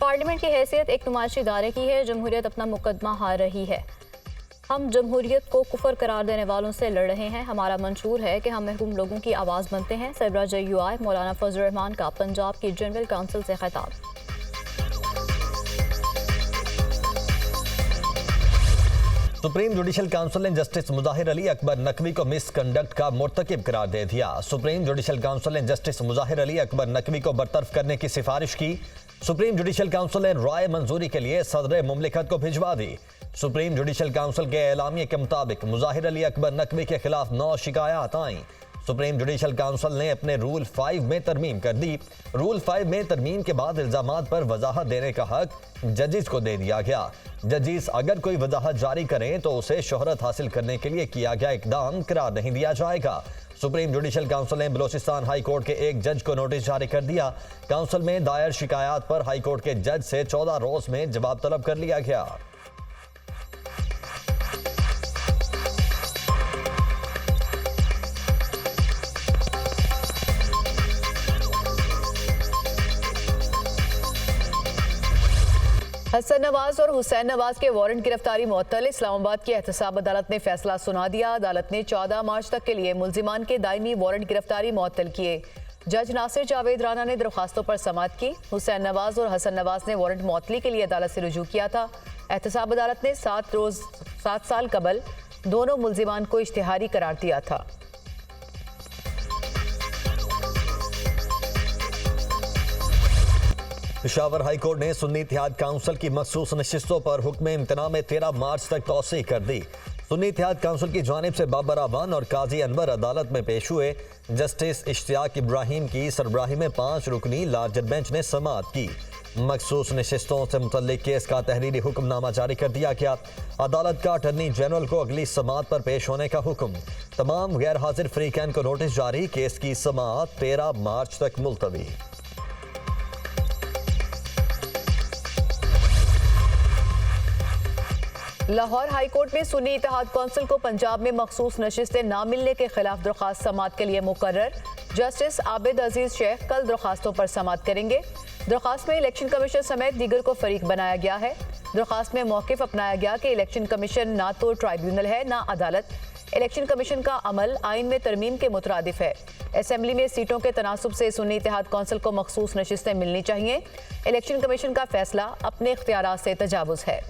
Parliament की हैसियत एक नुमाइशी इदारे की है। जमहूरियत अपना मुकदमा हार रही है। हम जमहूरियत को कुफर करार देने वालों से लड़ रहे हैं। हमारा मंशूर है कि हम महरूम लोगों की आवाज़ बनते हैं। सरबराह JUI मौलाना फजल रहमान का पंजाब की जनरल काउंसिल से खिताब। सुप्रीम जुडिशल काउंसिल ने जस्टिस मुजाहिर अली अकबर नकवी को मिसकंडक्ट का मुर्तकिब करार दे दिया। सुप्रीम जुडिशल काउंसिल ने जस्टिस मुजाहिर अली अकबर नकवी को बरतरफ करने की सिफारिश की। सुप्रीम जुडिशल काउंसिल ने राय मंजूरी के लिए सदर मुमलिकत को भिजवा दी। सुप्रीम जुडिशल काउंसिल के एलामिये के मुताबिक मुजाहिर अली अकबर नकवी के खिलाफ 9 शिकायत आईं। सुप्रीम जुडिशल काउंसिल ने अपने रूल 5 में तरमीम कर दी। रूल 5 में तरमीम के बाद इल्जामात पर वजाहत देने का हक जजिस को दे दिया गया। जजिस अगर कोई वजाहत जारी करें तो उसे शोहरत हासिल करने के लिए किया गया इकदाम करार नहीं दिया जाएगा। सुप्रीम जुडिशल काउंसिल ने बलोचिस्तान हाई कोर्ट के एक जज को नोटिस जारी कर दिया। काउंसिल में दायर शिकायत पर हाई कोर्ट के जज से 14 रोज में जवाब तलब कर लिया गया। हसन नवाज और हुसैन नवाज के वारंट गिरफ्तारी मुअत्तल। इस्लामाबाद की एहतसाब अदालत ने फैसला सुना दिया। अदालत ने 14 मार्च तक के लिए मुल्जिमान के दायमी वारंट गिरफ्तारी मुअत्तल किए। जज नासिर जावेद राना ने दरख्वास्तों पर समाअत की। हुसैन नवाज और हसन नवाज ने वारंट मुअत्तली के लिए अदालत से रुजू किया था। एहतसाब अदालत ने 7 साल कबल दोनों मुल्जिमान को इश्तिहारी करार दिया था। पेशावर हाई कोर्ट ने सुन्नी इत्तेहाद काउंसिल की मखसूस नशिस्तों पर हुक्म इम्तना में 13 मार्च तक तौसी कर दी। सुन्नी इत्तेहाद काउंसिल की जानिब से बाबर अवान और काजी अनवर अदालत में पेश हुए। जस्टिस इश्तियाक इब्राहिम की सरबराही में 5 रुकनी लार्जर बेंच ने समाअत की। मखसूस नशिस्तों से मुतल्लिक केस का तहरीरी हुक्मनामा जारी कर दिया गया। अदालत का अटॉर्नी जनरल को अगली समाअत पर पेश होने का हुक्म। तमाम गैर हाजिर फ्रीकैन को नोटिस जारी। केस की समाअत 13 मार्च तक मुलतवी। लाहौर हाई कोर्ट में सुन्नी इत्तेहाद काउंसिल को पंजाब में मखसूस नशिस्तें न मिलने के खिलाफ दरख्वास्त समाअत के लिए मुकर्रर। जस्टिस आबिद अजीज शेख कल दरख्वास्तों पर समाअत करेंगे। दरख्वास्त में इलेक्शन कमीशन समेत दीगर को फरीक बनाया गया है। दरख्वास्त में मौक़िफ़ अपनाया गया कि इलेक्शन कमीशन ना तो ट्राइब्यूनल है ना अदालत। इलेक्शन कमीशन का अमल आइन में तरमीम के मुतरादिफ है। असेंबली में सीटों के तनासुब से सुन्नी इत्तेहाद काउंसिल को मखसूस नशिस्तें मिलनी चाहिए। इलेक्शन कमीशन का फैसला अपने इख्तियारात से तजावुज़ है।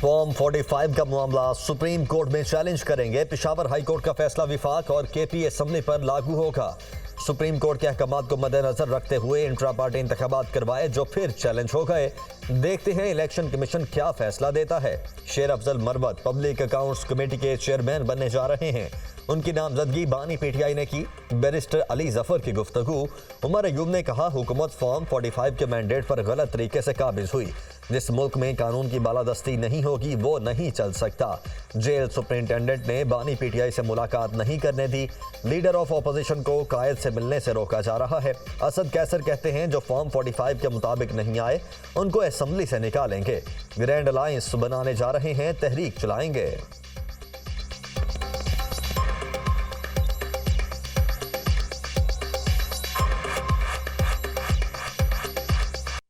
फॉर्म 45 का मामला सुप्रीम कोर्ट में चैलेंज करेंगे। पेशावर हाई कोर्ट का फैसला विफाक और KP असेंबली पर लागू होगा। सुप्रीम कोर्ट के अहकामात को मद्देनजर रखते हुए इंट्रा पार्टी इंतखाबात करवाए जो फिर चैलेंज हो गए। देखते हैं इलेक्शन कमीशन क्या फैसला देता है। शेर Afzal Marwat public accounts committee के चेयरमैन बनने जा रहे हैं। उनकी नामजदगी बानी PTI ने की। बैरिस्टर अली जफर की गुफ्तगू। उमर अयूब ने कहा हुकूमत फॉर्म 45 के मैंडेट पर गलत तरीके से काबिज हुई। जिस मुल्क में कानून की बालादस्ती नहीं होगी वो नहीं चल सकता। जेल सुपरिंटेंडेंट ने बानी PTI से मुलाकात नहीं करने दी। लीडर ऑफ अपोजिशन को कायद से मिलने से रोका जा रहा है। असद कैसर कहते हैं जो फॉर्म 45 के मुताबिक नहीं आए उनको असेंबली से निकालेंगे। ग्रैंड अलायंस बनाने जा रहे हैं, तहरीक चलाएंगे।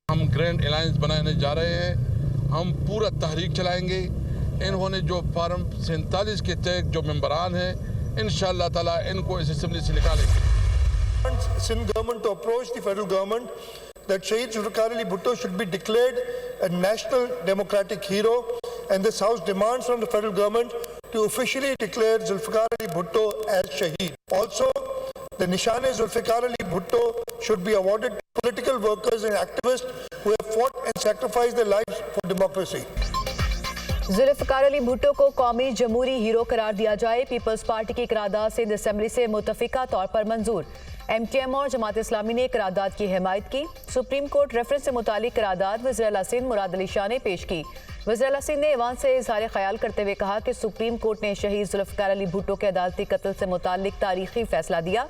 हम ग्रैंड अलायंस बनाने जा रहे हैं। हम पूरा तहरीक चलाएंगे। इन्होंने जो फार्म 47 के तहत जो मेंबरान हैं इंशाअल्लाह ताला इनको इस असेंबली से निकालेंगे। Sindh government to approach the federal government that Shahid Zulfikar Ali Bhutto should be declared a national democratic hero, and this house demands from the federal government to officially declare Zulfikar Ali Bhutto as Shaheed. Also, the Nishan-e Zulfikar Ali Bhutto should be awarded to political workers and activists who have fought and sacrificed their lives for democracy. Zulfikar Ali Bhutto को कौमी जमहूरी hero करार दिया जाए। Peoples party की करारदाद Sindh assembly से मुतफिका तौर पर मंजूर। MTM और जमात इस्लामी ने करारदाद की हिमायत की। सुप्रीम कोर्ट रेफरेंस से मुतालिक करारदाद वज़ीर आला सिंध मुराद अली शाह ने पेश की। वज़ीर आला सिंध ने ऐवान से इज़हार ख्याल करते हुए कहा कि सुप्रीम कोर्ट ने शहीद जुल्फ़िकार अली भुट्टो के अदालती कत्ल से मुतालिक तारीखी फैसला दिया।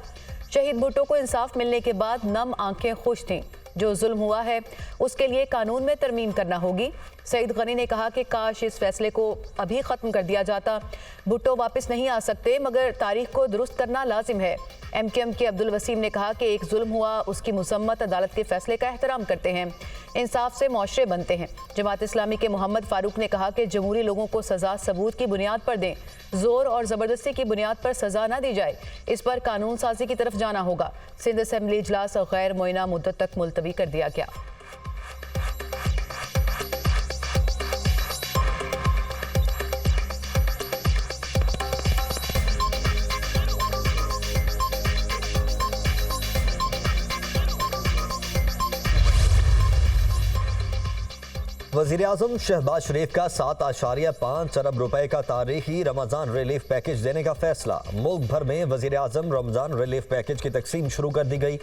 शहीद भुट्टो को इंसाफ मिलने के बाद नम आंखें खुश थीं। जो जुल्म हुआ है उसके लिए कानून में तरमीम करना होगी। सईद गनी ने कहा कि काश इस फैसले को अभी ख़त्म कर दिया जाता। भुट्टो वापस नहीं आ सकते, मगर तारीख को दुरुस्त करना लाजिम है। MQM के अब्दुल वसीम ने कहा कि एक जुल्म हुआ, उसकी मुसम्मत अदालत के फैसले का एहतराम करते हैं, इंसाफ से मुआशरे बनते हैं। जमात इस्लामी के मोहम्मद फारूक ने कहा कि जमहूरी लोगों को सज़ा सबूत की बुनियाद पर दें, जोर और ज़बरदस्ती की बुनियाद पर सज़ा न दी जाए। इस पर कानून साजी की तरफ जाना होगा। सिंध असेंबली इजलास गैर मुइना मुद्दत तक मुलतवी कर दिया गया। वज़ीर-ए-आज़म शहबाज शरीफ का 7.5 अरब रुपए का तारीखी रमज़ान रिलीफ पैकेज देने का फैसला। मुल्क भर में वज़ीर-ए-आज़म रमज़ान रिलीफ पैकेज की तकसीम शुरू कर दी गई।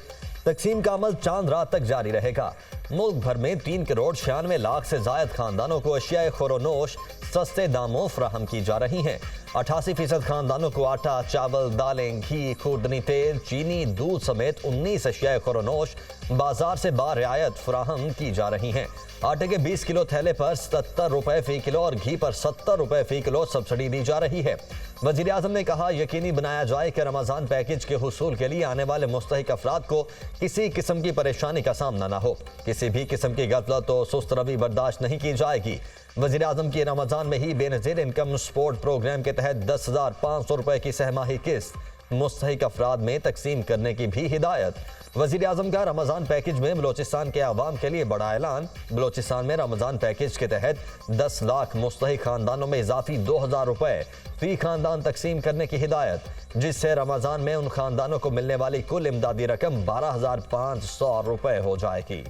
तकसीम का अमल चांद रात तक जारी रहेगा। मुल्क भर में 3,96,00,000 से जायद खानदानों को अशियाए खुरोनोश सस्ते दामों फराहम की जा रही हैं। 88% खानदानों को आटा, चावल, दालें, घी, खुर्दनी तेल, चीनी, दूध समेत 19 अशियाए खुरोनोश बाजार से बारियायत फराहम की जा रही हैं। आटे के 20 किलो थैले पर 70 रुपए फी किलो और घी पर 70 रुपए फी किलो सब्सिडी दी जा रही है। वज़ीर आज़म ने कहा, यकीनी बनाया जाए कि रमज़ान पैकेज के हुसूल के लिए आने वाले मुस्तहिक अफराद को किसी किस्म की परेशानी का सामना न हो। किसी भी किस्म की गफलत और सुस्त रवि बर्दाश्त नहीं की जाएगी। वज़ीर आज़म की रमज़ान में ही बेनज़ीर इनकम सपोर्ट प्रोग्राम के तहत 10,500 रुपए की सहमाही किस्त मुस्तहिक अफराद में तकसीम करने की भी हिदायत। वज़ीर आज़म का रमज़ान पैकेज में बलोचिस्तान के आवाम के लिए बड़ा ऐलान। बलोचिस्तान में रमज़ान पैकेज के तहत 10 लाख मुस्तहिक खानदानों में इजाफी 2,000 रुपए फी खानदान तकसीम करने की हिदायत, जिससे रमज़ान में उन खानदानों को मिलने वाली कुल इमदादी रकम 12,500 रुपए हो जाएगी।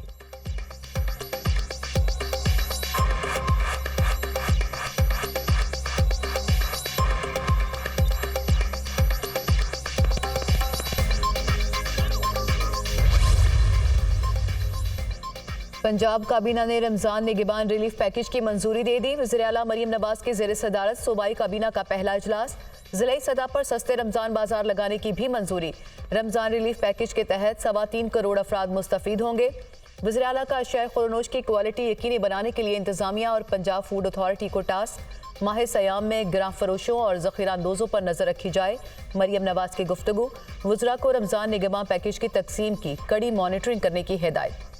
पंजाब काबीना ने रमजान निगहबान रिलीफ पैकेज की मंजूरी दे दी। वज़ीर आला मरियम नवाज की ज़ेर सदारत सूबाई काबीना का पहला इजलास। ज़िलाई सतह पर सस्ते रमजान बाजार लगाने की भी मंजूरी। रमजान रिलीफ पैकेज के तहत 3.25 करोड़ अफराद मुस्तफीद होंगे। वज़ीर आला का अशियाए खुरोनोश की क्वालिटी यकीनी बनाने के लिए इंतजामिया और पंजाब फूड अथॉरिटी को टास्क। माह सयाम में गिरां फरोशों और ज़ख़ीरा अंदोज़ों पर नजर रखी जाए। मरियम नवाज की गुफ्तगू। वज़रा को रमजान निगहबान पैकेज की तकसीम की कड़ी मॉनिटरिंग करने की हिदायत।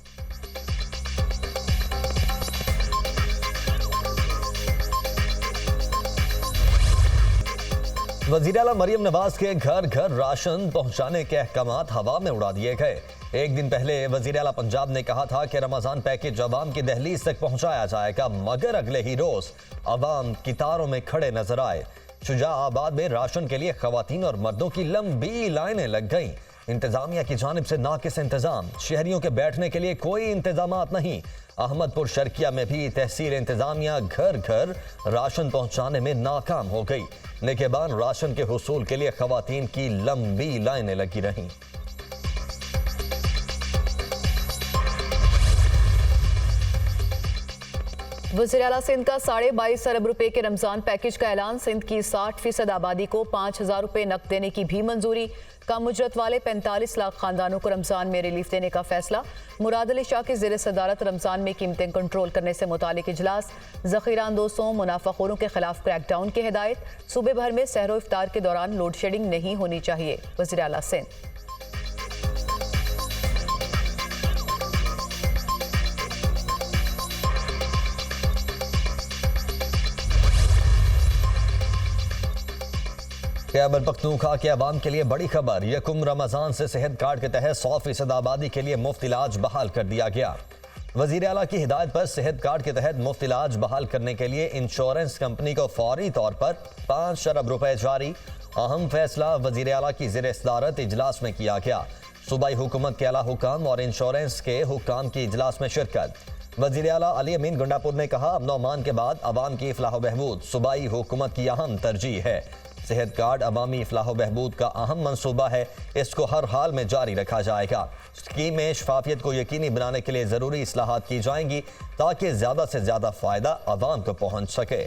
वज़ीर आला मरियम नवाज के घर घर राशन पहुंचाने के अहकामात हवा में उड़ा दिए गए। एक दिन पहले वज़ीर आला पंजाब ने कहा था कि रमज़ान पैकेज अवाम की दहलीज तक पहुंचाया जाएगा, मगर अगले ही रोज अवाम कितारों में खड़े नजर आए। शुजाआबाद में राशन के लिए खवातीन और मर्दों की लंबी लाइनें लग गईं। इंतजामिया की जानिब से नाकिस इंतजाम, शहरियों के बैठने के लिए कोई इंतजामात नहीं। अहमदपुर शर्किया में भी तहसील इंतजामिया घर घर राशन पहुंचाने में नाकाम हो गई। निगहबान राशन के हुसूल के लिए खवातीन की लंबी लाइनें लगी रहीं। वज़ीर आला सिंध का 22.5 अरब रुपए के रमजान पैकेज का ऐलान। सिंध की 60% आबादी को 5,000 रुपए नकद देने की भी मंजूरी। कम उजरत वाले 45 लाख खानदानों को रमजान में रिलीफ देने का फैसला। मुराद अली शाह की ज़ेर सदारत रमजान में कीमतें कंट्रोल करने से मुतालिक इजलास। ज़ख़ीरा अंदोज़ों मुनाफाखोरों के खिलाफ क्रैकडाउन की हिदायत। सूबे भर में सहरो इफ्तार के दौरान लोड शेडिंग नहीं होनी चाहिए। वज़ीर आला सिंध। खैबर पख्तूनख्वा के अवाम के लिए बड़ी खबर। यकुम रमजान से सेहत कार्ड के तहत 100% आबादी के लिए मुफ्त इलाज बहाल कर दिया गया। वज़ीर आला की हिदायत पर सेहत कार्ड के तहत मुफ्त इलाज बहाल करने के लिए इंश्योरेंस कंपनी को फौरी तौर पर 5 अरब रुपए जारी। अहम फैसला वज़ीर आला की ज़ेर सदारत इजलास में किया गया। सूबाई हुकूमत के आला हुकाम और इंश्योरेंस के हुकाम की इजलास में शिरकत। वज़ीर आला अली अमीन गंडापुर ने कहा, अमन और अमान के बाद अवाम की इफलाह बहबूद सूबाई हुकूमत की अहम तरजीह है। सेहत कार्ड अवामी इफलाह बहबूद का अहम मंसूबा है, इसको हर हाल में जारी रखा जाएगा। स्कीम में शफाफियत को यकीनी बनाने के लिए ज़रूरी इस्लाहात की जाएंगी ताकि ज़्यादा से ज़्यादा फ़ायदा अवाम को पहुँच सके।